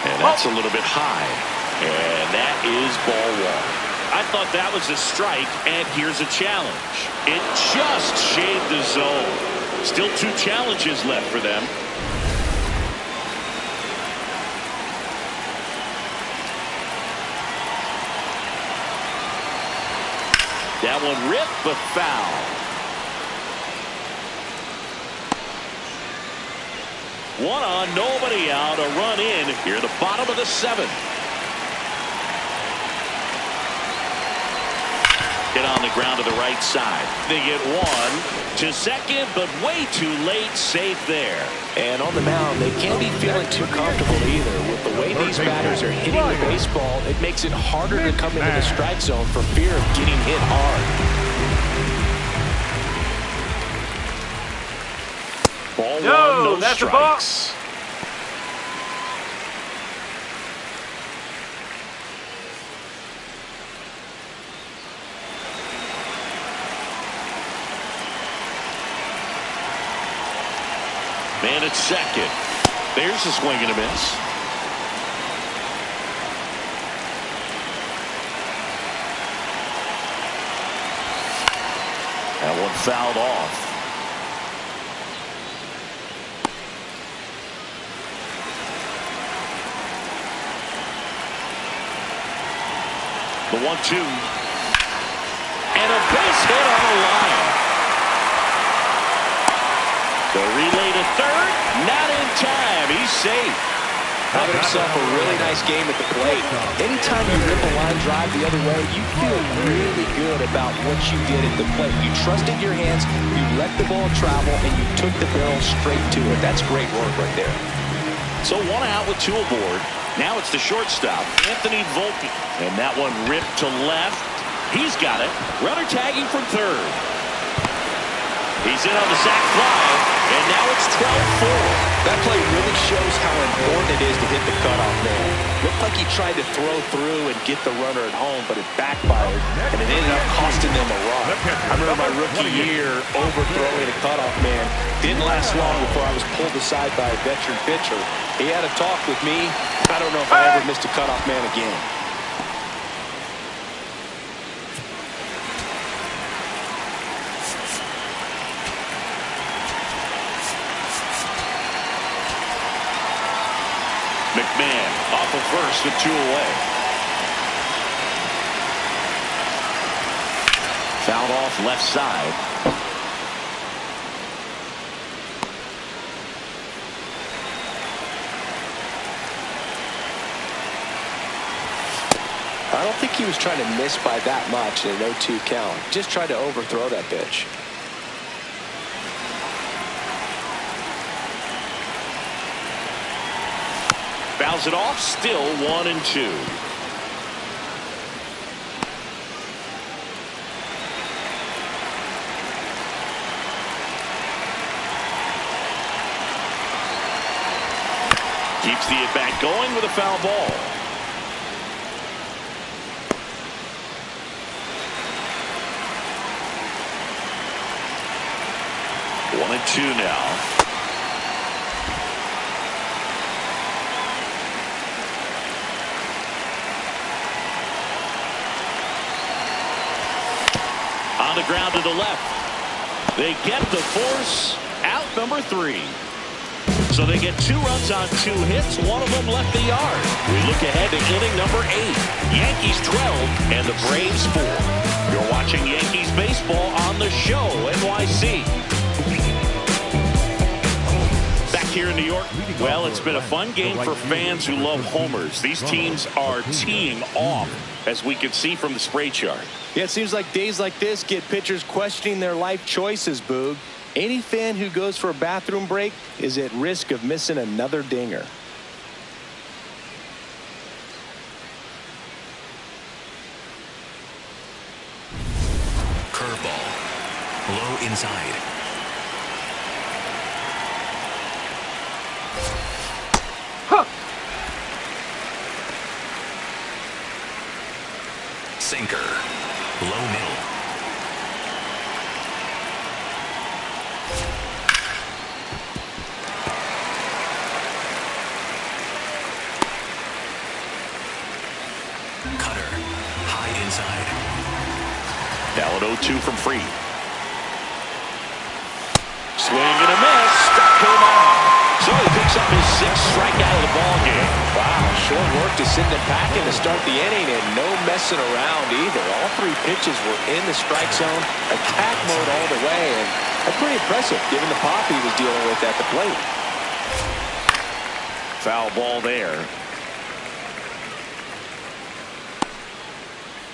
And that's a little bit high. And that is ball 1. I thought that was a strike, and here's a challenge. It just shaved the zone. Still 2 challenges left for them. That one ripped, but foul. One on, nobody out. A run in here at the bottom of the 7th. Hit on the ground to the right side. They get one to second, but way too late. Safe there. And on the mound, they can't be feeling too comfortable either. With the way these batters are hitting the baseball, it makes it harder to come into the strike zone for fear of getting hit hard. Ball one, no that's strikes. Man at second. There's a swing and a miss. That one fouled off. The 1-2. And a base hit on the line. The relay to third. Not in time. He's safe. Having himself a really nice game at the plate. Anytime you rip a line drive the other way, you feel really good about what you did at the plate. You trusted your hands, you let the ball travel, and you took the barrel straight to it. That's great work right there. So one out with two aboard. Now it's the shortstop, Anthony Volpe. And that one ripped to left. He's got it. Runner tagging from third. He's in on the sac fly, and now it's 12-4. That play really shows how important it is to hit the cutoff man. Looked like he tried to throw through and get the runner at home, but it backfired, and it ended up costing them a run. I remember my rookie year overthrowing a cutoff man. Didn't last long before I was pulled aside by a veteran pitcher. He had a talk with me. I don't know if I ever missed a cutoff man again. McMahon off of first with 2 away. Fouled off left side. I don't think he was trying to miss by that much in an 0-2 count. Just tried to overthrow that pitch. Fouls it off, still 1-2. Keeps the at-bat going with a foul ball. One and two now. On the ground to the left. They get the force out, number 3. So they get 2 runs on 2 hits. One of them left the yard. We look ahead to inning number 8. Yankees 12 and the Braves 4. You're watching Yankees baseball on the show, NYC. Back here in New York, well, it's been a fun game for fans who love homers. These teams are teeing off, as we can see from the spray chart. Yeah, it seems like days like this get pitchers questioning their life choices, Boog. Any fan who goes for a bathroom break is at risk of missing another dinger. Curveball. Low inside. Sinker. Low middle. Cutter. High inside. Now an 0-2 from Fried. Swing and a miss. Struck him out. So he picks up his 6th strikeout of the ball game. Wow, short work to send him packing to start the inning, and no messing around either. All three pitches were in the strike zone, attack mode all the way, and that's pretty impressive given the pop he was dealing with at the plate. Foul ball there.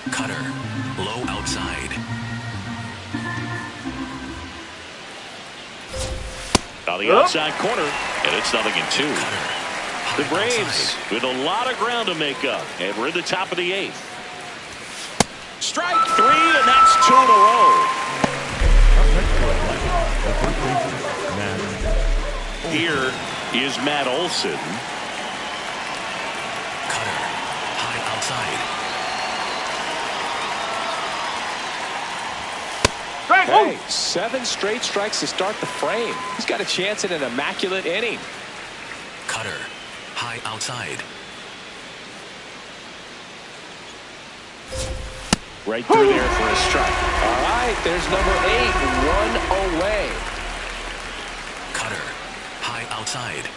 Cutter. Low outside. On the outside corner, and it's 0-2. Cutter. The Braves with a lot of ground to make up, and we're in the top of the 8th. Strike 3, and that's 2 in a row. Here is Matt Olson. Cutter. High outside. Hey, 7 straight strikes to start the frame. He's got a chance at an immaculate inning. Cutter. High outside. Right through there for a strike. All right, there's number 8, 1 away. Cutter. High outside.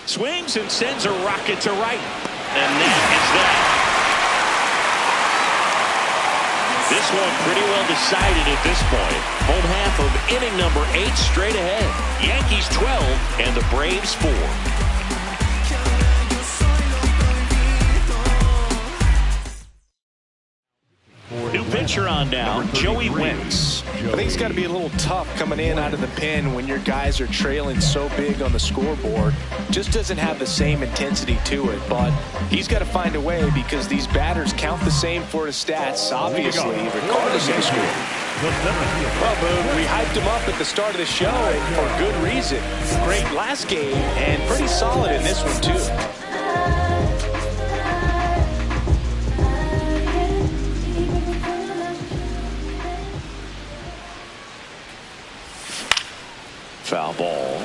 Swings and sends a rocket to right. And that is that. This one pretty well decided at this point. Home half of inning number 8 straight ahead. Yankees 12 and the Braves 4. New pitcher on now, Joey Wentz. I think it's got to be a little tough coming in out of the pen when your guys are trailing so big on the scoreboard. Just doesn't have the same intensity to it, but he's got to find a way because these batters count the same for his stats, obviously, regardless of the score. Well, Boone, we hyped him up at the start of the show, and for good reason. Great last game, and pretty solid in this one, too. Foul ball.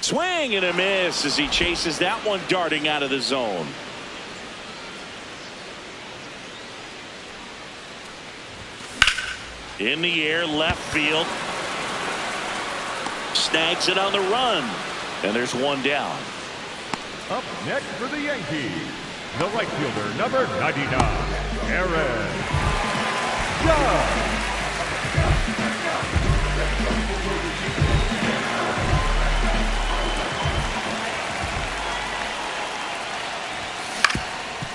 Swing and a miss as he chases that one darting out of the zone. In the air, left field. Snags it on the run. And there's one down. Up next for the Yankees, the right fielder, number 99, Aaron Judge.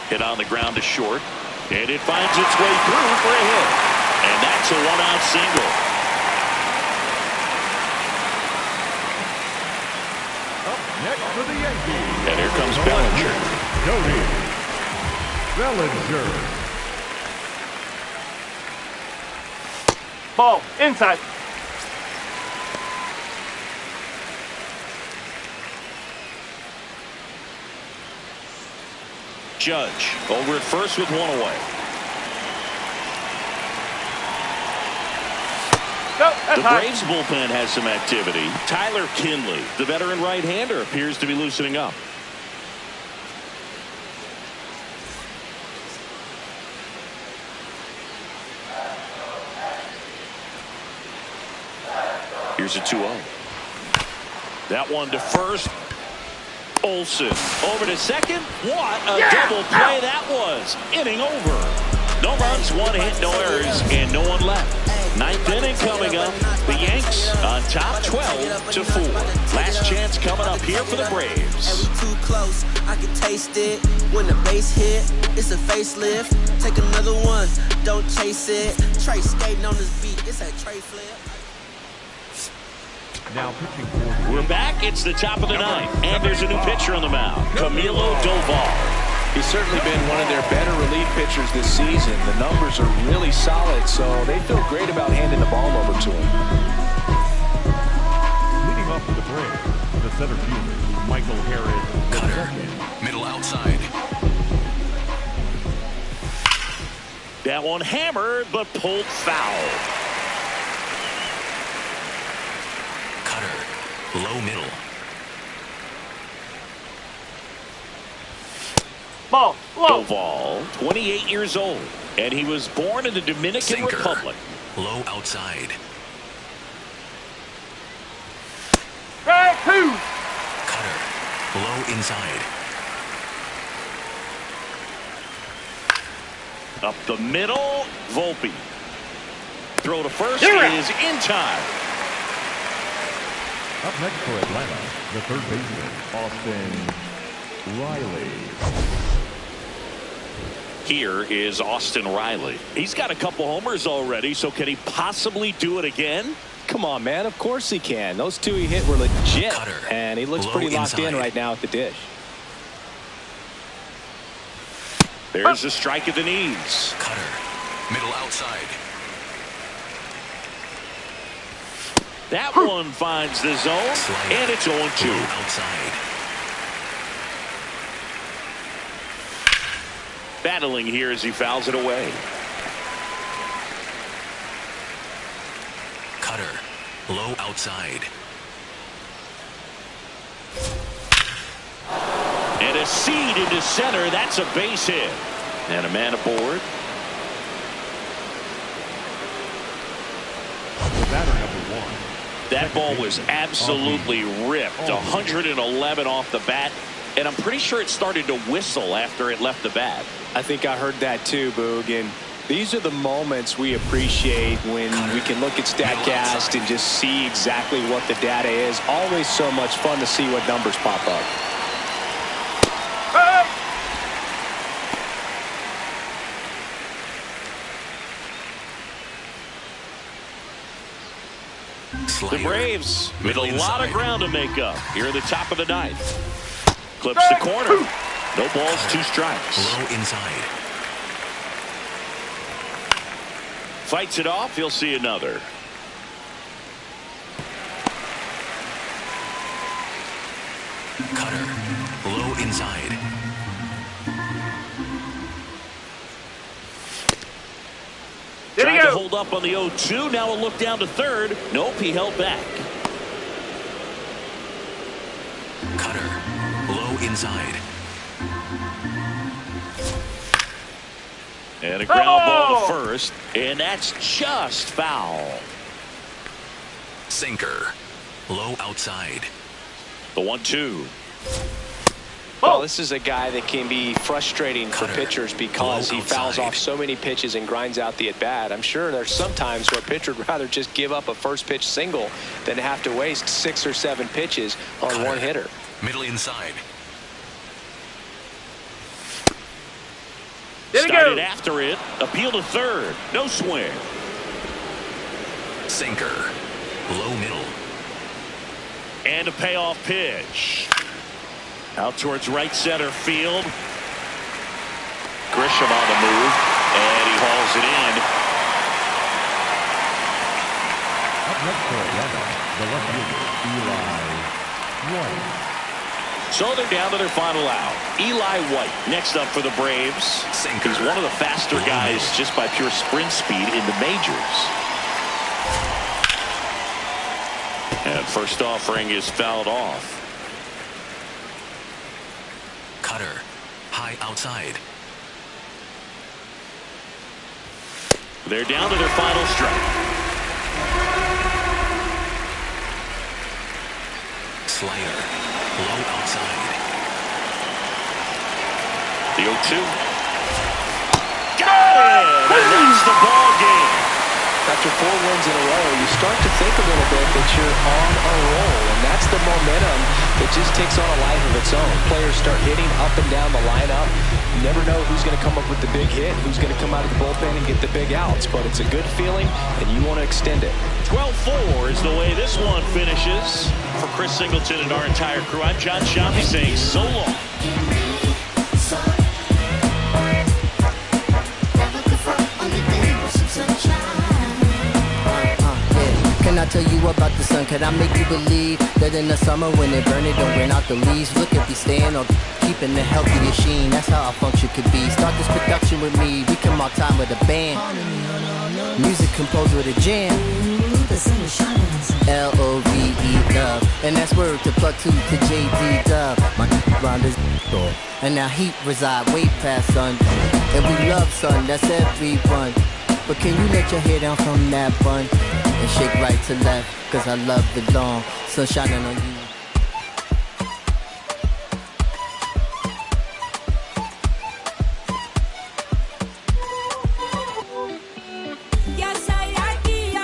Hit on the ground to short, and it finds its way through for a hit. And that's a one-out single. Next for the Yankees. And here comes Bellinger. Cody Bellinger. Ball inside. Judge over at first with one away. The Braves bullpen has some activity. Tyler Kinley, the veteran right-hander, appears to be loosening up. Here's a 2-0. That one to first. Olson over to second. What a double play that was. Inning over. No runs, 1 hit, no errors, and no one left. 9th inning coming up. The Yanks on top 12-4. Last chance coming up here for the Braves. And we too close, I can taste it. When the bass hit, it's a facelift. Take another one, don't chase it. Trey skating on this beat, it's a Trey flip. Now pitching for We're back. It's the top of the 9th, and there's a new pitcher on the mound, Camilo Doval. He's certainly been one of their better relief pitchers this season. The numbers are really solid, so they feel great about handing the ball over to him. leading off for the Braves, the center fielder, Michael Harris. Cutter. Middle outside. That one hammered, but pulled foul. Cutter. Low middle. Ball. Low. Doval, 28 years old, and he was born in the Dominican Republic. Low outside. Strike 2. Cutter. Low inside. Up the middle, Volpe. Throw to first is in time. Up next for Atlanta, the third baseman, Austin Riley. Here is Austin Riley. He's got a couple homers already, so can he possibly do it again? Come on, man. Of course he can. Those two he hit were legit. Cutter. And he looks Low pretty locked in inside. right now at the dish. There's a strike at the knees. Cutter. Middle outside. That one finds the zone, Slider. and it's 0-2. Low outside. Battling here as he fouls it away. Cutter. Low outside. And a seed into center. That's a base hit. And a man aboard. Batter number 1. That ball was absolutely ripped. 111 off the bat. And I'm pretty sure it started to whistle after it left the bat. I think I heard that too, Boog. And these are the moments we appreciate when we can look at StatCast and just see exactly what the data is. Always so much fun to see what numbers pop up. The Braves with a lot of ground to make up here at the top of the ninth. Clips the corner. No balls, 2 strikes. Low inside. Fights it off. He'll see another. Cutter. Low inside. Trying to hold up on the 0-2. Now a look down to third. Nope, he held back. Cutter. Low inside. And a ground ball to first. And that's just foul. Sinker. Low outside. The 1-2. Well, this is a guy that can be frustrating for Cutter. pitchers because Low he fouls outside. off so many pitches and grinds out the at-bat. I'm sure there's some times where a pitcher would rather just give up a first-pitch single than have to waste 6 or 7 pitches on Cutter. one hitter. Middle inside. Started after it. Appeal to third. No swing. Sinker. Low middle. And a payoff pitch. Out towards right center field. Grisham on the move. And he hauls it in. Up next for Atlanta, the left fielder, Eli White. So they're down to their final out. Eli White next up for the Braves. Sinker. He's one of the faster guys just by pure sprint speed in the majors. And first offering is fouled off. Cutter. High outside. They're down to their final strike. Slider. Low outside. The 0-2. Got it! And that's the ball game. After 4 wins in a row, you start to think a little bit that you're on a roll, and that's the momentum that just takes on a life of its own. Players start hitting up and down the lineup. You never know who's going to come up with the big hit, who's going to come out of the bullpen and get the big outs, but it's a good feeling, and you want to extend it. 12-4 is the way this one finishes. For Chris Singleton and our entire crew, I'm John Sciambi saying so long. Can I tell you about the sun? Can I make you believe that in the summer when it burn it don't burn out the leaves? Look at me staying on keeping the healthiest sheen. That's how our function could be. Start this production with me. We come out time with a band. Music composed with a jam. L-O-V-E love. And that's word to plug 2 to JD Dub. My round is door. And now heat reside way past sun. And we love sun, that's everyone. But can you let your hair down from that bun? And shake right to left, cause I love the dawn. Sun shining on you.